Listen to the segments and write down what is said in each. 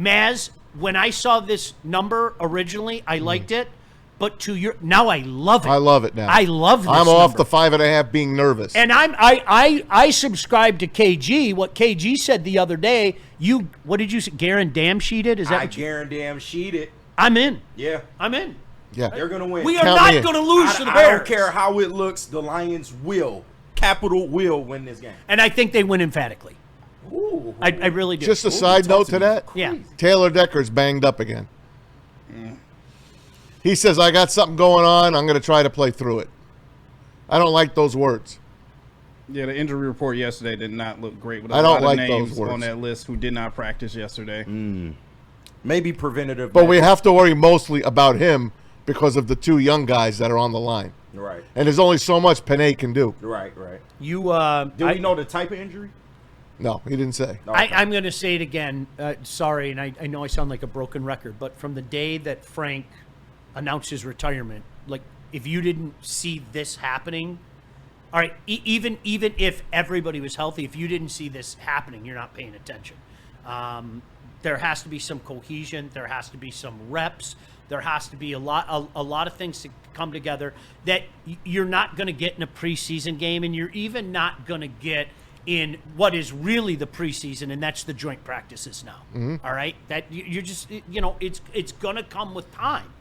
Maz, when I saw this number originally, I liked it. But now I love it. I love it now. I love this I'm off number. the 5.5 being nervous. And I subscribe to KG. What KG said the other day, what did you say? Guarandam-sheeted? Is that what you Guarandam-sheeted. I'm in. Yeah. I'm in. Yeah. They're going to win. We are not going to lose to the Bears. I don't care how it looks. The Lions will win this game. And I think they win emphatically. Ooh. I really do. Just a side note to that. Yeah. Taylor Decker's banged up again. He says, I got something going on. I'm going to try to play through it. I don't like those words. Yeah, the injury report yesterday did not look great. With I don't lot like of those names words on that list who did not practice yesterday. Maybe preventative. But we have to worry mostly about him because of the two young guys that are on the line. Right. And there's only so much Panay can do. Right. Do we know the type of injury? No, he didn't say. Okay. I'm going to say it again. Sorry, and I know I sound like a broken record, but from the day that Frank announced his retirement, like, if you didn't see this happening, all right, even if everybody was healthy, if you didn't see this happening, you're not paying attention. There has to be some cohesion. There has to be some reps. There has to be a lot of things to come together that you're not going to get in a preseason game, and you're even not going to get in what is really the preseason, and that's the joint practices now. Mm-hmm. All right, that you're just it's going to come with time,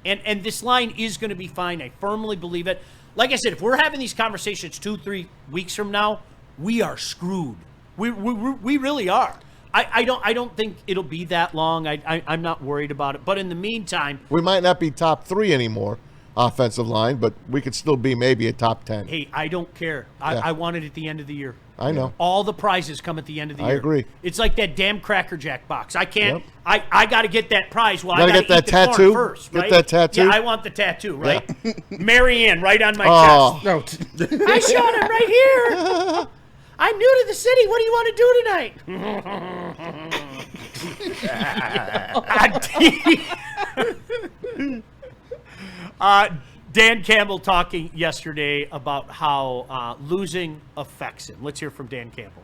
and this line is going to be fine. I firmly believe it. Like I said, if we're having these conversations 2-3 weeks from now, we are screwed. We really are. I don't think it'll be that long. I'm not worried about it. But in the meantime, we might not be top 3 anymore, offensive line, but we could still be maybe a top 10. Hey, I don't care. I want it at the end of the year. I know. All the prizes come at the end of the year. I agree. It's like that damn Cracker Jack box. I can't. Yep. I got to get that prize. Well, I got to get that eat the tattoo corn first, right? Get that tattoo. Yeah, I want the tattattoo, right? Yeah. Marianne, right on my chest. No. I shot him right here. I'm new to the city. What do you want to do tonight? Dan Campbell talking yesterday about how losing affects him. Let's hear from Dan Campbell.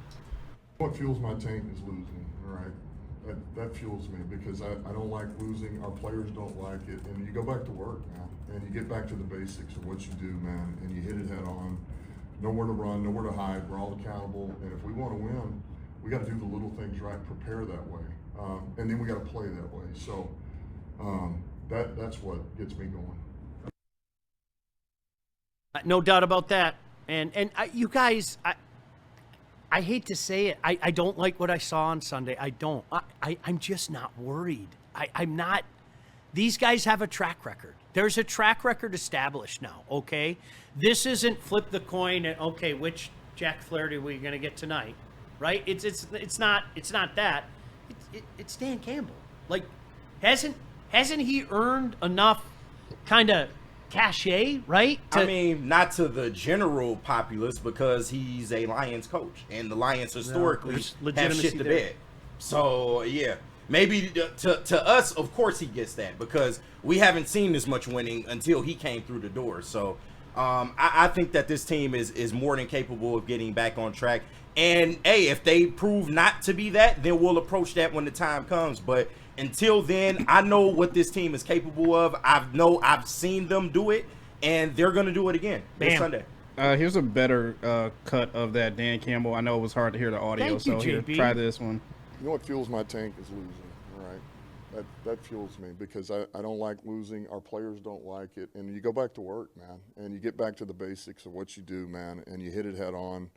What fuels my tank is losing, all right? That fuels me because I don't like losing. Our players don't like it. And you go back to work, man, and you get back to the basics of what you do, man, and you hit it head on. Nowhere to run, nowhere to hide. We're all accountable. And if we want to win, we got to do the little things right, prepare that way. And then we got to play that way. So that's what gets me going. No doubt about that. And you guys, I hate to say it. I don't like what I saw on Sunday. I don't. I'm just not worried. I'm not. These guys have a track record. There's a track record established now, okay? This isn't flip the coin and, okay, which Jack Flaherty are we going to get tonight, right? It's not that. It's Dan Campbell. Like, hasn't he earned enough kind of cachet, right? I mean, not to the general populace because he's a Lions coach, and the Lions historically have shit to bed. So, yeah. Maybe to us, of course, he gets that because we haven't seen this much winning until he came through the door. So I think that this team is more than capable of getting back on track. And, hey, if they prove not to be that, then we'll approach that when the time comes. But until then, I know what this team is capable of. I've seen them do it, and they're going to do it again this Sunday. Here's a better cut of that Dan Campbell. I know it was hard to hear the audio, Thank you, here, JB. try this one. You know what fuels my tank is losing, all right? That fuels me because I don't like losing. Our players don't like it. And you go back to work, man, and you get back to the basics of what you do, man, and you hit it head on.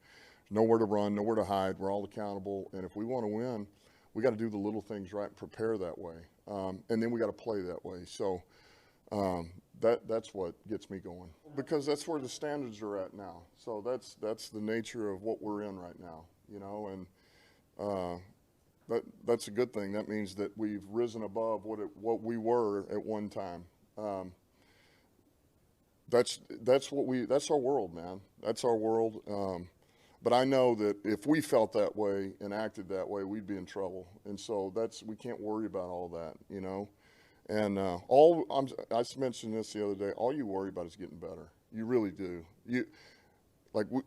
Nowhere to run, nowhere to hide. We're all accountable. And if we want to win, we got to do the little things right, prepare that way. And then we got to play that way. So that's what gets me going because that's where the standards are at now. So that's the nature of what we're in right now, you know, and that's a good thing. That means that we've risen above what we were at one time. That's our world, man. That's our world. But I know that if we felt that way and acted that way, we'd be in trouble. And so we can't worry about all that, you know. And I mentioned this the other day. All you worry about is getting better. You really do.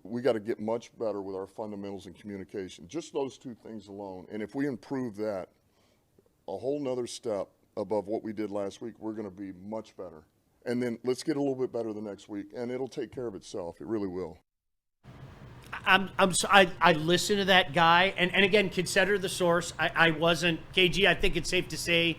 We got to get much better with our fundamentals and communication. Just those two things alone. And if we improve that, a whole nother step above what we did last week. We're going to be much better. And then let's get a little bit better the next week, and it'll take care of itself. It really will. I listen to that guy, and again, consider the source. I wasn't, KG, I think it's safe to say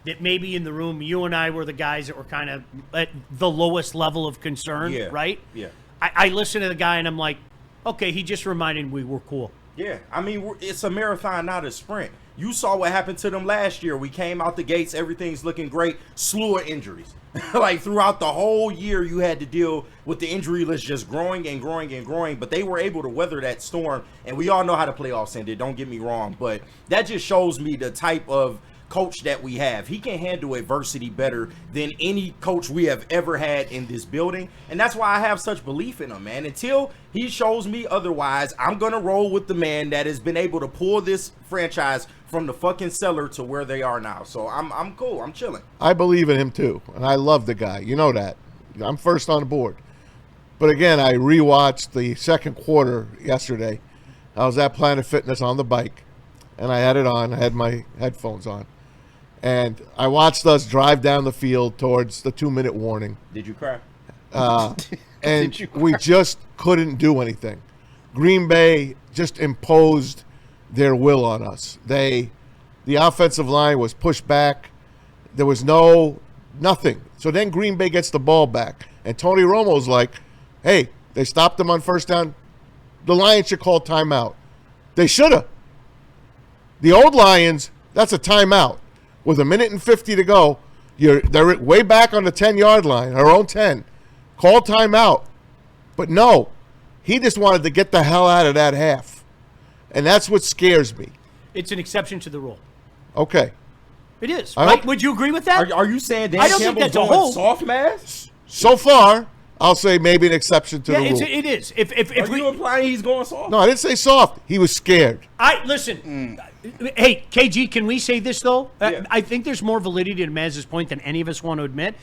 that maybe in the room, you and I were the guys that were kind of at the lowest level of concern, right? Yeah. I listen to the guy, and I'm like, okay, he just reminded me we're cool. Yeah, I mean, it's a marathon, not a sprint. You saw what happened to them last year. We came out the gates, everything's looking great, slew of injuries. Like, throughout the whole year, you had to deal with the injury list just growing and growing and growing, but they were able to weather that storm, and we all know how the playoffs ended, don't get me wrong, but that just shows me the type of coach that we have. He can handle adversity better than any coach we have ever had in this building, and that's why I have such belief in him, man. Until he shows me otherwise, I'm gonna roll with the man that has been able to pull this franchise from the fucking cellar to where they are now. So I'm cool. I'm chilling. I believe in him too, and I love the guy. You know that. I'm first on the board. But again, I rewatched the second quarter yesterday. I was at Planet Fitness on the bike, and I had it on. I had my headphones on. And I watched us drive down the field towards the 2-minute warning. Did you cry? And we just couldn't do anything. Green Bay just imposed their will on us. The offensive line was pushed back. There was nothing. So then Green Bay gets the ball back. And Tony Romo's like, hey, they stopped them on first down. The Lions should call timeout. They should have. The old Lions, that's a timeout. With 1:50 to go, they're way back on the 10-yard line, our own 10. Call timeout. But no, he just wanted to get the hell out of that half. And that's what scares me. It's an exception to the rule. Okay. It is. Right? Would you agree with that? Are you saying Dan I don't Campbell's think that's a going whole soft mask? So far, I'll say maybe an exception to the rule. It is. If Are you implying he's going soft? No, I didn't say soft. He was scared. Listen. Hey, KG, can we say this, though? Yeah. I think there's more validity to Maz's point than any of us want to admit.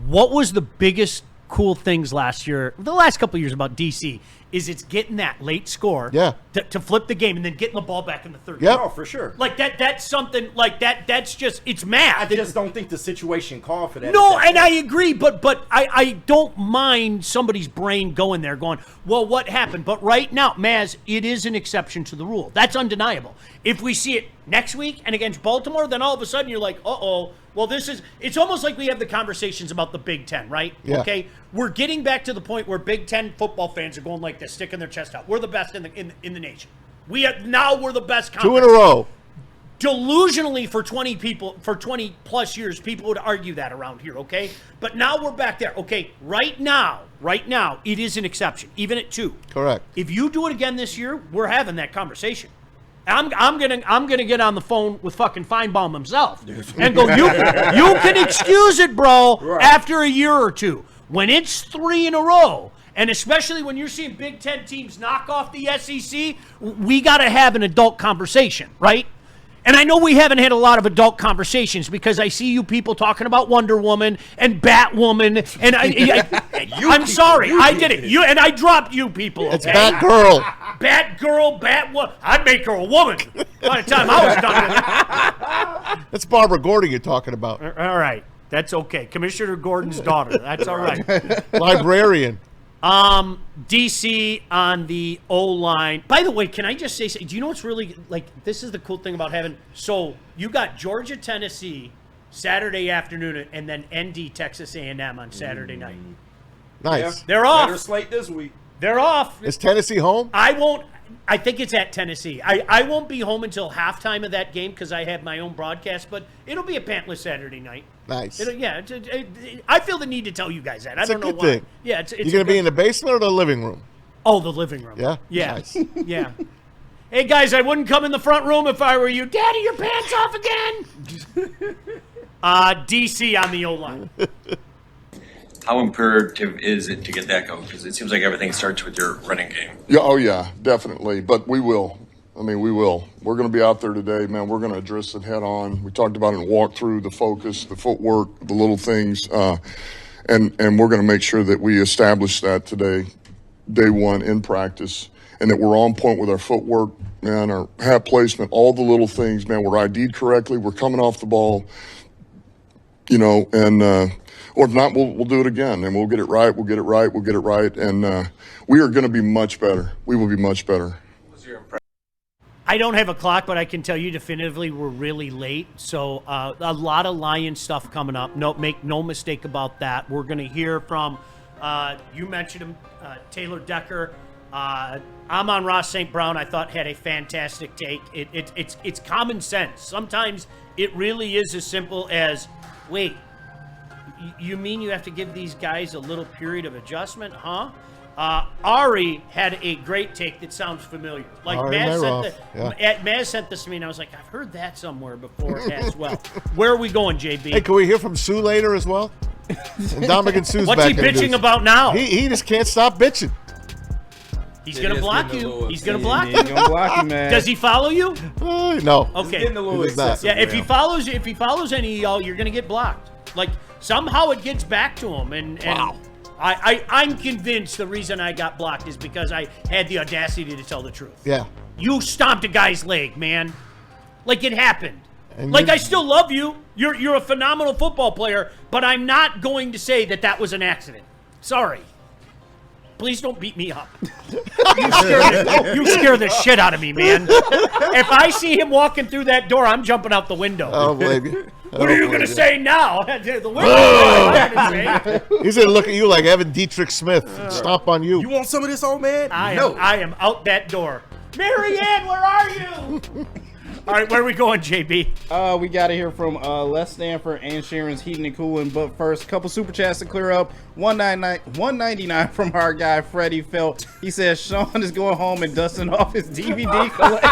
What was the biggest cool things last year, the last couple of years about DC, is it's getting that late score to flip the game and then getting the ball back in the third. Yep. No, for sure. Like that's something like that. That's just, it's math. I just don't think the situation called for that. No, and I agree, but I don't mind somebody's brain going there going, well, what happened? But right now, Maz, it is an exception to the rule. That's undeniable. If we see it next week and against Baltimore, then all of a sudden you're like, uh-oh, well, it's almost like we have the conversations about the Big Ten, right? Yeah. Okay? We're getting back to the point where Big Ten football fans are going like this, sticking their chest out. We're the best in the nation. We're the best conference. 2 in a row. Delusionally for 20 plus years, people would argue that around here, okay? But now we're back there. Okay, right now, it is an exception, even at 2. Correct. If you do it again this year, we're having that conversation. I'm gonna get on the phone with fucking Feinbaum himself and go, you can excuse it, bro, after a year or two. When it's 3 in a row, and especially when you're seeing Big Ten teams knock off the SEC, we got to have an adult conversation, right? And I know we haven't had a lot of adult conversations because I see you people talking about Wonder Woman and Batwoman, and I'm sorry, I did it. And I dropped you people. Okay? It's Batgirl. Batgirl, Batwoman. I'd make her a woman by the time I was done with it. That's Barbara Gordon you're talking about. All right, that's okay. Commissioner Gordon's daughter. That's all right. Librarian. DC on the O-line. By the way, can I just say, do you know what's really, like, this is the cool thing about having, so you got Georgia, Tennessee, Saturday afternoon, and then ND, Texas A&M on Saturday night. Nice. Yeah. They're off. Better slate this week. They're off. Is Tennessee home? I think it's at Tennessee. I won't be home until halftime of that game because I have my own broadcast, but it'll be a pantless Saturday night. Nice. I feel the need to tell you guys that. I don't know good why. Thing. Yeah, it's you going to be in the basement or the living room? Oh, the living room. Yeah? Yeah. Nice. Yeah. Hey, guys, I wouldn't come in the front room if I were you. Daddy, your pants off again? DC on the O-line. How imperative is it to get that going? Because it seems like everything starts with your running game. Yeah, oh yeah, definitely. But we will. We will. We're going to be out there today, man. We're going to address it head on. We talked about it in walkthrough, the focus, the footwork, the little things, and we're going to make sure that we establish that today, day one in practice. and that we're on point with our footwork, man, our hat placement, all the little things, man. We're ID'd correctly. We're coming off the ball, you know, and or if not, we'll do it again, and we'll get it right. We'll get it right. We'll get it right, and we are going to be much better. We will be much better. I don't have a clock, but I can tell you definitively we're really late. So a lot of Lion stuff coming up. No, make no mistake about that. We're going to hear from, you mentioned him, Taylor Decker. Amon-Ra St. Brown, I thought, had a fantastic take. It's common sense. Sometimes it really is as simple as, wait, you mean you have to give these guys a little period of adjustment, huh? Ari had a great take that sounds familiar. Like Maz sent this to me, and I was like, I've heard that somewhere before as well. Where are we going, JB? Hey, can we hear from Sue later as well? And Dominican Sue's What's back he bitching about now? He just can't stop bitching. He's gonna block you. He's gonna block you. He's gonna block you, man. Does he follow you? No. Okay. Getting a little excessive. Yeah, if he follows any of y'all, you're gonna get blocked. Like somehow it gets back to him, and Wow. I'm convinced the reason I got blocked is because I had the audacity to tell the truth. Yeah. You stomped a guy's leg, man. Like it happened. And like you- I still love you. You're a phenomenal football player, but I'm not going to say that was an accident. Sorry. Please don't beat me up. You scare the shit out of me, man. If I see him walking through that door, I'm jumping out the window. I don't blame you. What are you going to say now? The window. He's going to look at you like Evan Dietrich Smith and stomp on you. You want some of this, old man? I am out that door. Marianne, where are you? All right, where are we going, JB? We got to hear from Les Stanford and Sharon's Heating and Cooling. But first, a couple super chats to clear up. $199 from our guy, Freddie Felt. He says Sean is going home and dusting off his DVD collection.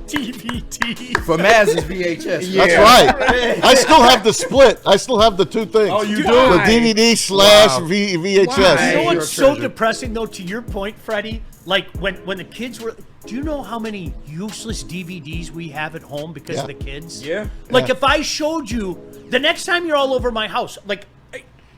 DVD. For Maz's VHS. Yeah. That's right. I still have the split. I still have the two things. Oh, you do? The DVD / VHS. Why? You know You're a what's so treasure. depressing, though, to your point, Freddie? Like, when the kids were... Do you know how many useless DVDs we have at home because of the kids? Yeah. Like, Yeah. if I showed you... The next time you're all over my house, like,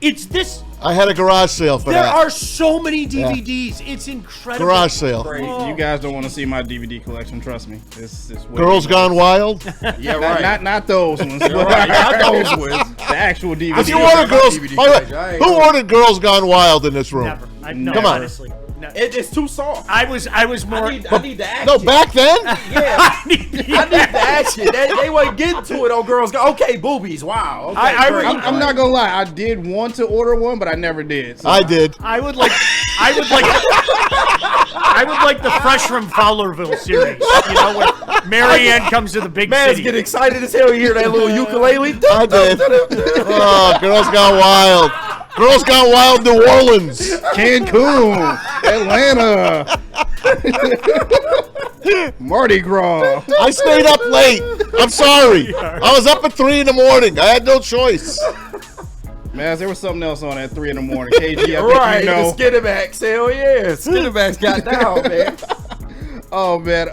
it's this... I had a garage sale for There that. are so many DVDs. It's incredible. Garage sale. You guys don't want to see my DVD collection, trust me. It's way Girls too Gone Wild. Yeah, right. Not those ones. You're right. Not those ones. The actual DVD. If you ordered ordered Girls, DVD by the way, collection. I ain't who know. ordered Girls Gone Wild in this room? Never. Come Come on. honestly. No. It's too soft. I was more... I need the action. No, back then. Yeah. I need the action. They wasn't getting to it on Girls Go. Okay, boobies. Wow. Okay, I great. I'm not gonna lie. I did want to order one, but I never did. So I did. I would like the Fresh from Fowlerville series. You know, when Marianne comes to the big Man's city. get excited as hell. You hear that little ukulele? I did. Oh, Girls Gone Wild. Girls Gone Wild, New Orleans. Cancun, Atlanta, Mardi Gras. I stayed up late. I'm sorry. I was up at 3 in the morning. I had no choice. Man, there was something else on at 3 in the morning. KG, I think Right. you know. The Skinnerbacks. Hell yeah. Skinnerbacks got down, man. Oh man,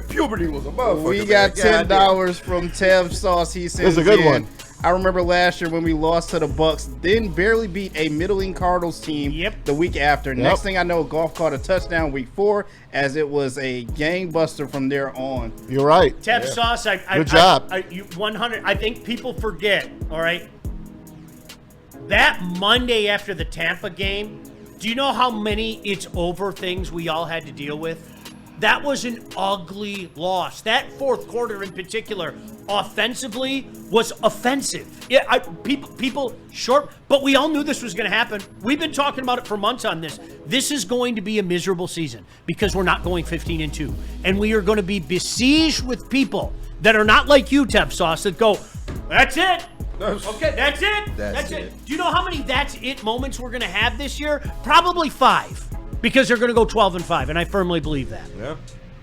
Puberty was a motherfucker. we got man. $10 from Tev Sauce. He says, This is a good one. I remember last year when we lost to the Bucks, then barely beat a middling Cardinals team the week after. Next thing I know, Goff caught a touchdown week 4, as it was a gangbuster from there on. You're right. Tev Sauce, Good job. 100. I think people forget. All right, that Monday after the Tampa game, do you know how many it's over things we all had to deal with? That was an ugly loss. That fourth quarter in particular, offensively, was offensive. Yeah, people short, but we all knew this was going to happen. We've been talking about it for months on this. This is going to be a miserable season because we're not going 15-2, and we are going to be besieged with people that are not like you, Tev Sauce, that go, "That's it." Okay, that's it. That's it. Do you know how many "that's it" moments we're going to have this year? Probably 5. Because they're going to go 12-5, and I firmly believe that. Yeah.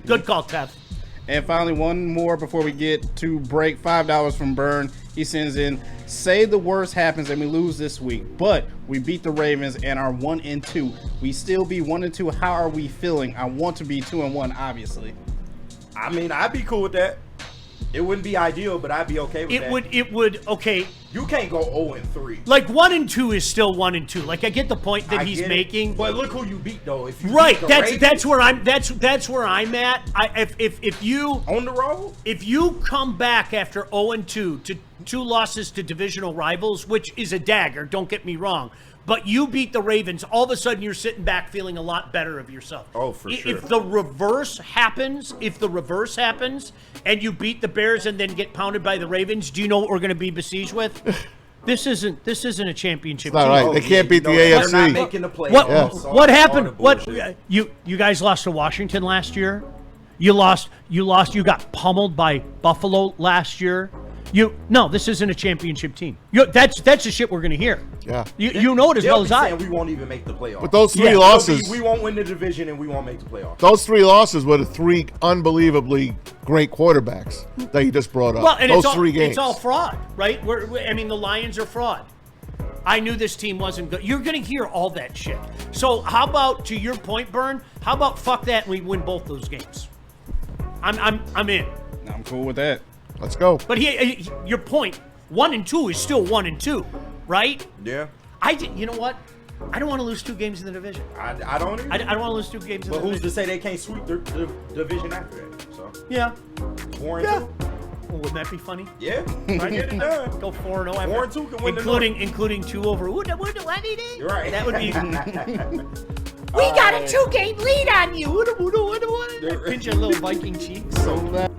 Good call, Tev. And finally, one more before we get to break. $5 from Burn. He sends in, say the worst happens and we lose this week, but we beat the Ravens and are 1-2. We still be 1-2. How are we feeling? I want to be 2-1, obviously. I mean, I'd be cool with that. It wouldn't be ideal, but I'd be okay with that. It would. Okay. You can't go 0-3. Like 1-2 is still 1-2. Like I get the point that he's making. But look who you beat though. If you right, beat the Ravens, that's where I'm at. If you on the road, if you come back after 0-2 to 2 losses to divisional rivals, which is a dagger, don't get me wrong, but you beat the Ravens, all of a sudden you're sitting back feeling a lot better of yourself. Oh, for sure. If the reverse happens, and you beat the Bears and then get pounded by the Ravens, do you know what we're going to be besieged with? This isn't a championship It's not team. right. They can't beat the They're AFC. not making the playoffs. What happened? All the What bullshit. you guys lost to Washington last year? You got pummeled by Buffalo last year. This isn't a championship team. That's the shit we're gonna hear. Yeah. You know it as They'll well be as I. saying we won't even make the playoffs. But those 3 Yeah. losses, We won't win the division and we won't make the playoffs. those 3 losses were the 3 unbelievably great quarterbacks that you just brought up. Well, and those 3 games. it's all fraud, right? The Lions are fraud. I knew this team wasn't good. You're gonna hear all that shit. So how about, to your point, Byrne? How about fuck that and we win both those games? I'm in. I'm cool with that. Let's go. But your point, 1-2 is still 1-2, right? Yeah. You know what? I don't want to lose 2 games in the division. I don't either. I don't want to lose 2 games in But the who's division. to say they can't sweep the division after that? So Yeah. 4-2. Yeah. Well, wouldn't that be funny? Yeah. I get it done. Go 4-0 after. 4-2 can win the including 2 over. What You're right. That would be. We got a 2-game lead on you. Pinch your little Viking cheeks. So that